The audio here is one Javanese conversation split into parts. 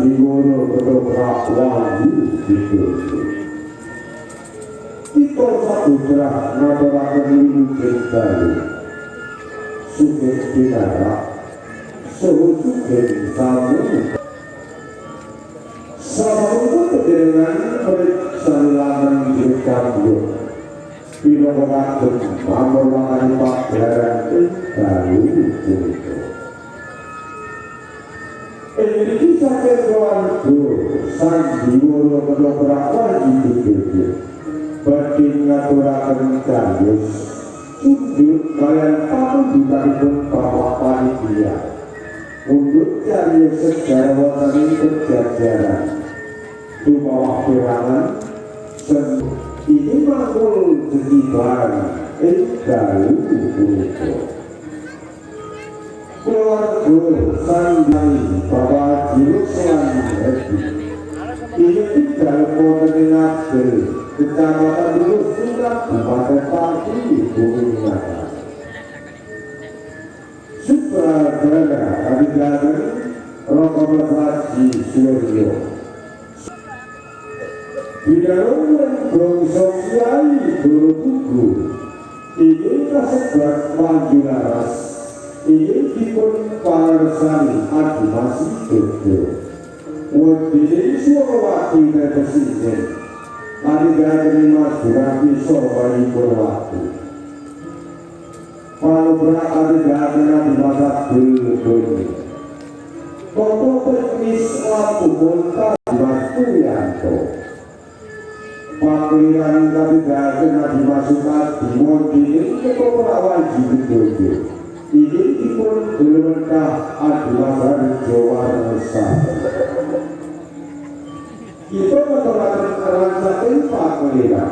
sandiwara ketoprak wangi gitu. Kita saudara ngaturaken wilujeng dalu sugeng pinarak saha sugeng samu sampun kedengan periksan lanang dirkabyo pira kadang mamorwani pagelaran dalu punika. Ini saking keluarga sandiwara ketoprak wangi gitu. Badhe ngaturaken cariyos sujud kaliyan pamundutanipun Bapak Panitia untuk cariyos sejarah wonten kejajaran tumawa pirangan ini mangkul jetiban dalu punika. Keluarga sandang Bapak Jirus lan ini tidak wonten ing Kecamatan Dulu Surat Kabupaten Pati Bumi Mata. Sutradara Kabupaten Rokobo Haji Suryo. Bidarongan bangsa Kiai Guru Tugu ini kasebat Wanjularas ini dipun parsani Adimasi Dodo. Wadini Surawati Presiden Mari gani Mas Burafi Sorwani Purwati Palubra adigani Nabi Masak Dulu Toto teknis Lapu Bonta Mas Puyanto Pakliran adigani Nabi Masukat Dimodini Ketoprak Jibidodo Ini dipun Gelengkah Adimasan Jawa Nusantara. Kita mengaturakan saking pakliran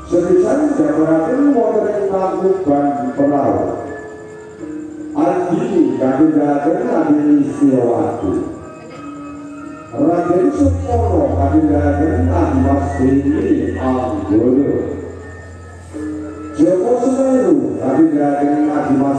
sebisan jabaraken wonten Tangkuban Perahu Adi kadindaken Adi Istiawati Raden Supono kadindaken Adi Mas Dewi Anggoro Joko Semeru kadindaken Adi Mas